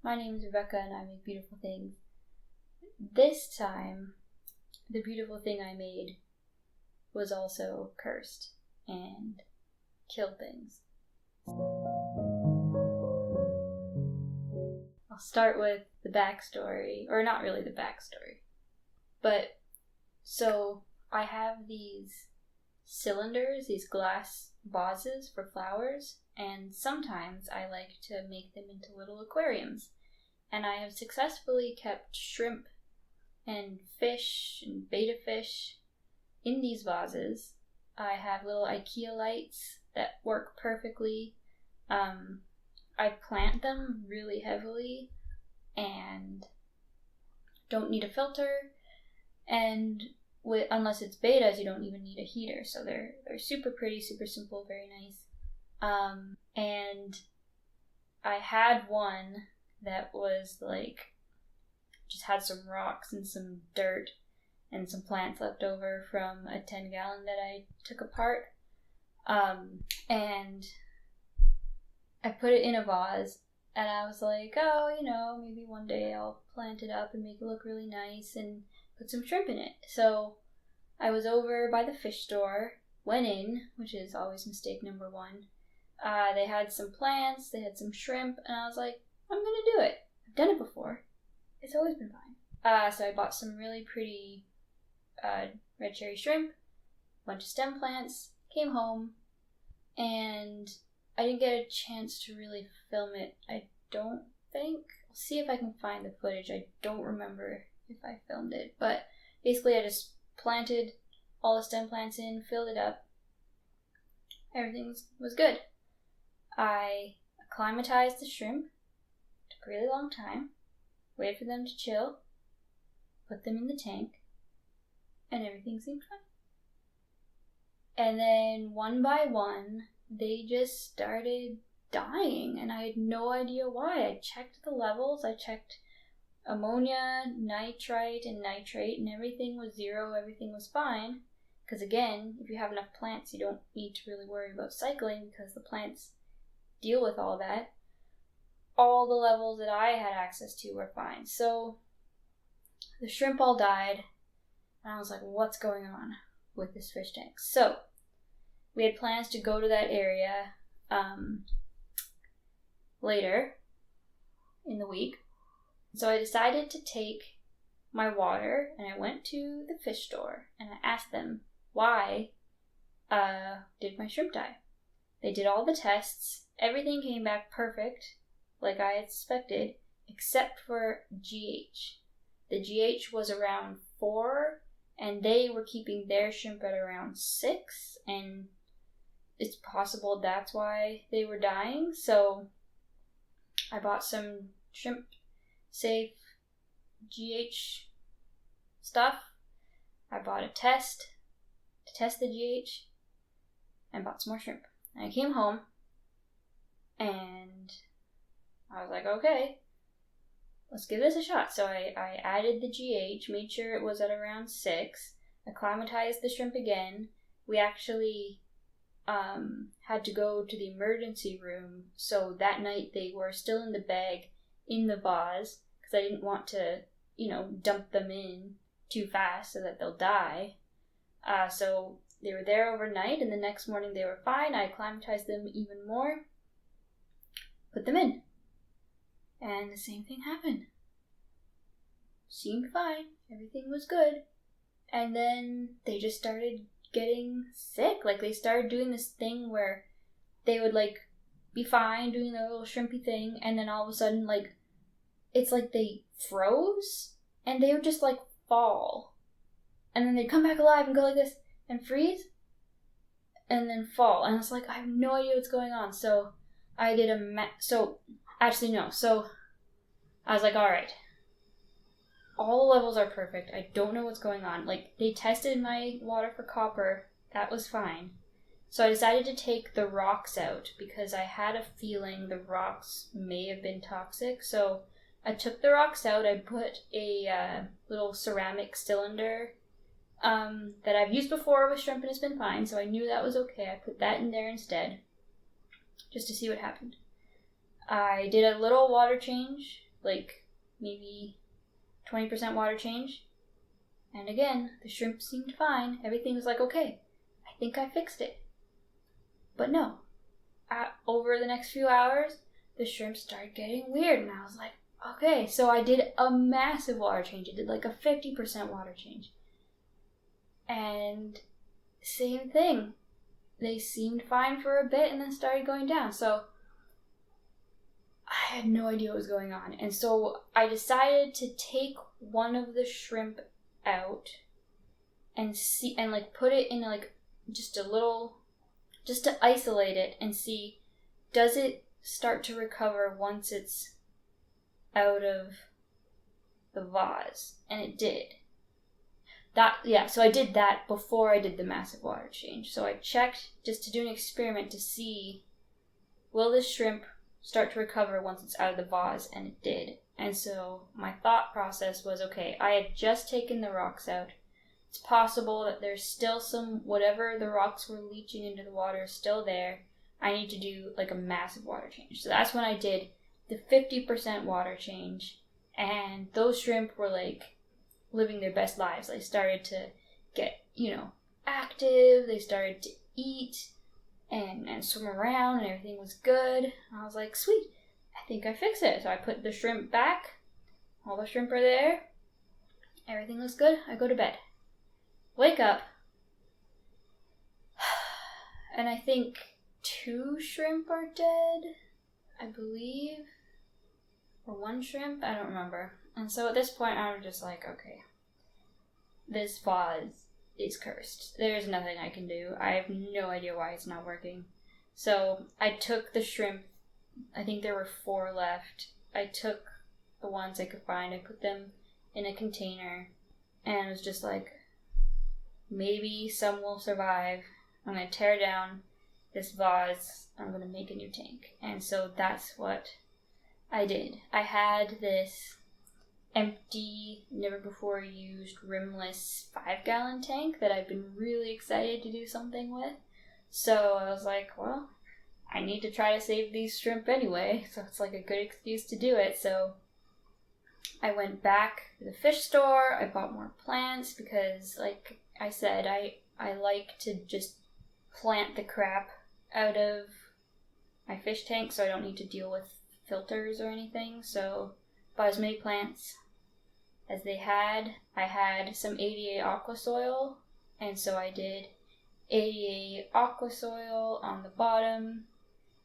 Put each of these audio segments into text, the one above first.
My name is Rebecca and I make beautiful things. This time, the beautiful thing I made was also cursed and killed things. I'll start with the backstory, or not really the backstory, but so I have these cylinders, these glass vases for flowers, and sometimes I like to make them into little aquariums. And I have successfully kept shrimp and fish and betta fish in these vases. I have little IKEA lights that work perfectly. I plant them really heavily and don't need a filter. And unless it's bettas, you don't even need a heater. So they're super pretty, super simple, very nice. And I had one that was just had some rocks and some dirt and some plants left over from a 10-gallon that I took apart. And I put it in a vase, and I was like, maybe one day I'll plant it up and make it look really nice and put some shrimp in it. So I was over by the fish store, went in, which is always mistake number one. They had some plants, they had some shrimp, and I was like, I'm gonna do it. I've done it before. It's always been fine. So I bought some really pretty red cherry shrimp, a bunch of stem plants, came home, and I didn't get a chance to really film it, I don't think. I'll see if I can find the footage. I don't remember if I filmed it, but basically I just planted all the stem plants in, filled it up. Everything was good. I acclimatized the shrimp. Took a really long time. Waited for them to chill. Put them in the tank. And everything seemed fine. And then one by one, they just started dying. And I had no idea why. I checked the levels. I checked ammonia, nitrite, and nitrate. And everything was 0. Everything was fine. Because again, if you have enough plants, you don't need to really worry about cycling because the plants deal with all that. All the levels that I had access to were fine. So the shrimp all died, and I was like, what's going on with this fish tank? So we had plans to go to that area later in the week. So I decided to take my water, and I went to the fish store, and I asked them, why did my shrimp die? They did all the tests. Everything came back perfect, like I had expected, except for GH. The GH was around 4, and they were keeping their shrimp at around 6, and it's possible that's why they were dying. So I bought some shrimp safe GH stuff. I bought a test to test the GH and bought some more shrimp. And I came home and I was like, okay, let's give this a shot. So I added the GH, made sure it was at around 6, acclimatized the shrimp again. We actually had to go to the emergency room. So that night they were still in the bag in the vase because I didn't want to, dump them in too fast so that they'll die. So they were there overnight, and the next morning they were fine. I acclimatized them even more, put them in, and the same thing happened. Seemed fine, everything was good, and then they just started getting sick. They started doing this thing where they would be fine doing their little shrimpy thing, and then all of a sudden it's like they froze, and they would just fall, and then they'd come back alive and go like this and freeze and then fall, and it's I have no idea what's going on. So I did so I was like, all right, all the levels are perfect, I don't know what's going on. They tested my water for copper, that was fine. So I decided to take the rocks out because I had a feeling the rocks may have been toxic. So I took the rocks out. I put a little ceramic cylinder that I've used before with shrimp and it's been fine, so I knew that was okay. I put that in there instead, just to see what happened. I did a little water change like maybe 20% water change. And again, the shrimp seemed fine. Everything was like, okay, I think I fixed it. But no. Over the next few hours, the shrimp started getting weird. And I was like, okay. So I did a massive water change. I did like a 50% water change. And same thing. They seemed fine for a bit and then started going down. So I had no idea what was going on. And so I decided to take one of the shrimp out and see, and like put it in like just a little, just to isolate it and see, does it start to recover once it's out of the vase? And it did. So I did that before I did the massive water change. So I checked just to do an experiment to see, will this shrimp start to recover once it's out of the vase? And it did. And so my thought process was, okay, I had just taken the rocks out. It's possible that there's still some, whatever the rocks were leaching into the water is still there. I need to do like a massive water change. So that's when I did the 50% water change. And those shrimp were like living their best lives. They started to get, active. They started to eat and swim around, and everything was good. I was like, sweet, I think I fixed it. So I put the shrimp back. All the shrimp are there. Everything looks good. I go to bed. Wake up. And I think 2 shrimp are dead, I believe. Or 1 shrimp, I don't remember. And so at this point, I was just like, okay, this vase is cursed. There's nothing I can do. I have no idea why it's not working. So I took the shrimp. I think there were 4 left. I took the ones I could find. I put them in a container and was just like, maybe some will survive. I'm going to tear down this vase. I'm going to make a new tank. And so that's what I did. I had this empty, never before used, rimless 5-gallon tank that I've been really excited to do something with. So I was like, well, I need to try to save these shrimp anyway, so it's like a good excuse to do it. So I went back to the fish store. I bought more plants because, like I said, I like to just plant the crap out of my fish tank so I don't need to deal with filters or anything. So bought as many plants as they had. I had some ADA aqua soil, and so I did ADA aqua soil on the bottom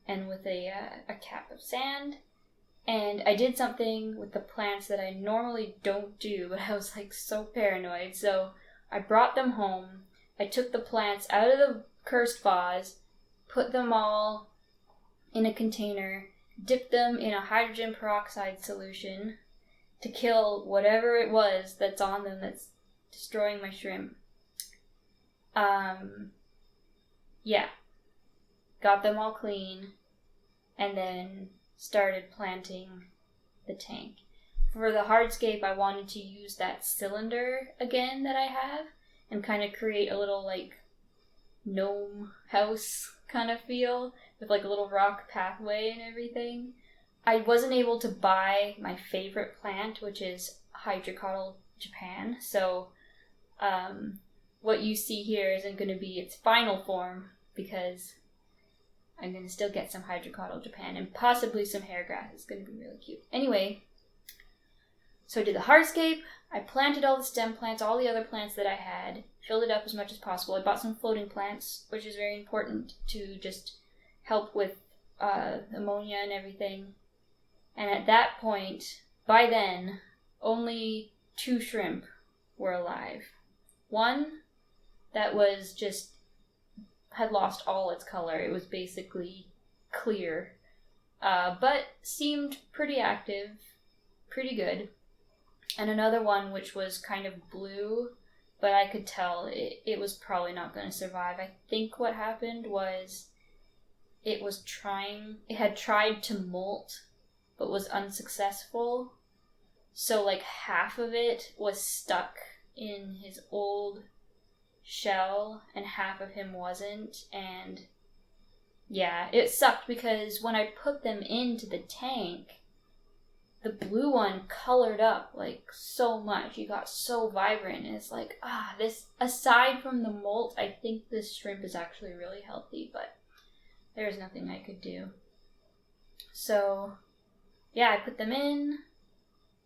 and with a cap of sand. And I did something with the plants that I normally don't do, but I was like so paranoid. So I brought them home. I took the plants out of the cursed vase, put them all in a container, dipped them in a hydrogen peroxide solution to kill whatever it was that's on them that's destroying my shrimp. Got them all clean, and then started planting the tank. For the hardscape, I wanted to use that cylinder again that I have and kind of create a little like gnome house kind of feel with like a little rock pathway and everything. I wasn't able to buy my favorite plant, which is Hydrocotyle Japan. So what you see here isn't going to be its final form because I'm going to still get some Hydrocotyle Japan and possibly some hair grass. It's going to be really cute. Anyway, so I did the hardscape. I planted all the stem plants, all the other plants that I had, filled it up as much as possible. I bought some floating plants, which is very important to just help with ammonia and everything. And at that point, by then, only 2 shrimp were alive. One that was just had lost all its color. It was basically clear, but seemed pretty active, pretty good. And another one which was kind of blue, but I could tell it was probably not going to survive. I think what happened was it had tried to molt, but was unsuccessful. So like half of it was stuck in his old shell and half of him wasn't. And yeah, it sucked because when I put them into the tank, the blue one colored up like so much. He got so vibrant, and it's like, this, aside from the molt, I think this shrimp is actually really healthy, but there's nothing I could do. So yeah, I put them in,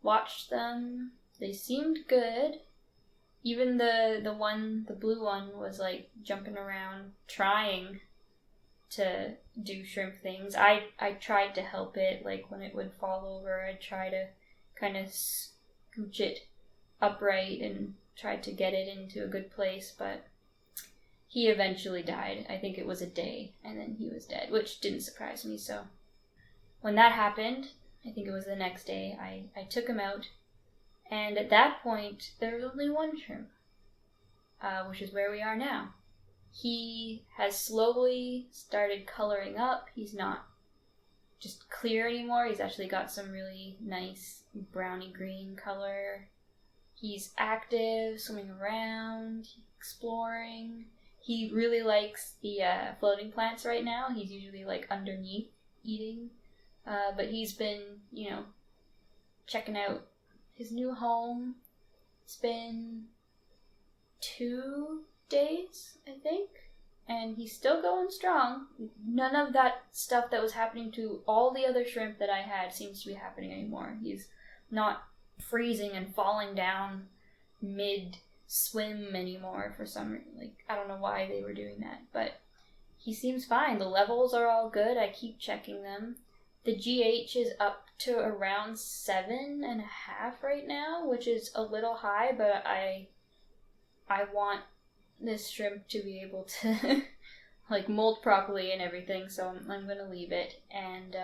watched them. They seemed good. Even the blue one was like jumping around trying to do shrimp things. I tried to help it, like when it would fall over, I'd try to kind of scooch it upright and try to get it into a good place, but he eventually died. I think it was a day, and then he was dead, which didn't surprise me. So when that happened, I think it was the next day, I took him out, and at that point, there was only one shrimp, which is where we are now. He has slowly started coloring up. He's not just clear anymore. He's actually got some really nice browny green color. He's active, swimming around, exploring. He really likes the floating plants right now. He's usually like underneath eating. But he's been, checking out his new home. It's been 2 days, I think, and he's still going strong. None of that stuff that was happening to all the other shrimp that I had seems to be happening anymore. He's not freezing and falling down mid-swim anymore for some reason. Like, I don't know why they were doing that, but he seems fine. The levels are all good. I keep checking them. The GH is up to around 7.5 right now, which is a little high, but I want this shrimp to be able to like molt properly and everything, so I'm gonna leave it. And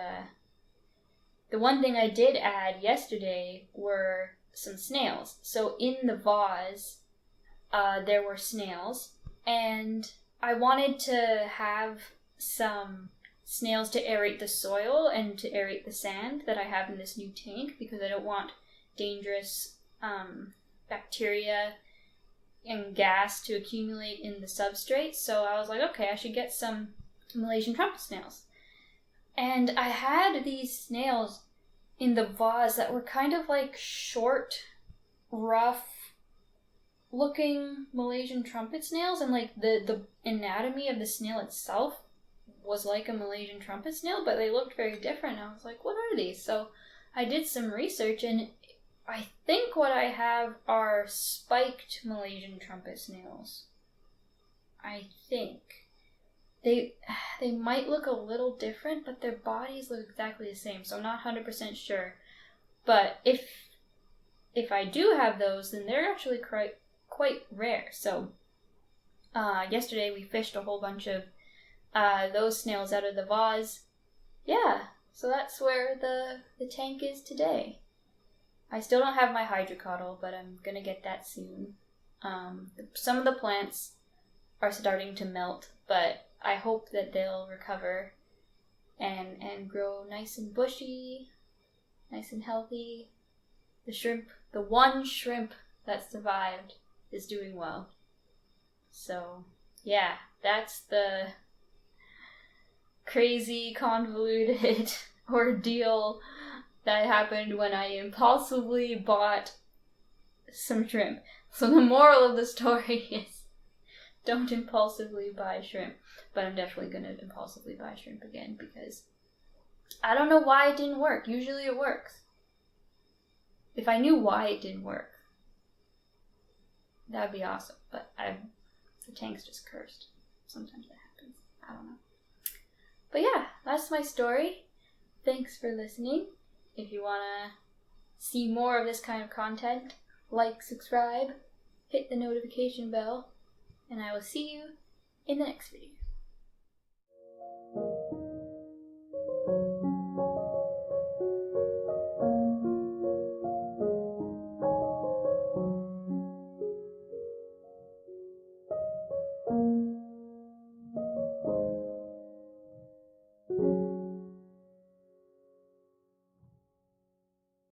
the one thing I did add yesterday were some snails. So in the vase, there were snails, and I wanted to have some snails to aerate the soil and to aerate the sand that I have in this new tank, because I don't want dangerous bacteria and gas to accumulate in the substrate. So I was like, okay, I should get some Malaysian trumpet snails. And I had these snails in the vase that were kind of like short, rough looking Malaysian trumpet snails, and like the anatomy of the snail itself was like a Malaysian trumpet snail, but they looked very different. I was like, what are these? So I did some research, and I think what I have are spiked Malaysian trumpet snails. I think. They might look a little different, but their bodies look exactly the same, so I'm not 100% sure. But if I do have those, then they're actually quite rare. So yesterday we fished a whole bunch of those snails out of the vase. Yeah, so that's where the tank is today. I still don't have my hydrocotyl, but I'm gonna get that soon. Some of the plants are starting to melt, but I hope that they'll recover and grow nice and bushy, nice and healthy. The one shrimp that survived is doing well. So, yeah, that's the crazy, convoluted ordeal that happened when I impulsively bought some shrimp. So the moral of the story is, don't impulsively buy shrimp. But I'm definitely going to impulsively buy shrimp again, because I don't know why it didn't work. Usually it works. If I knew why it didn't work, that would be awesome. But the tank's just cursed. Sometimes that happens. I don't know. But yeah, that's my story. Thanks for listening. If you want to see more of this kind of content, like, subscribe, hit the notification bell, and I will see you in the next video.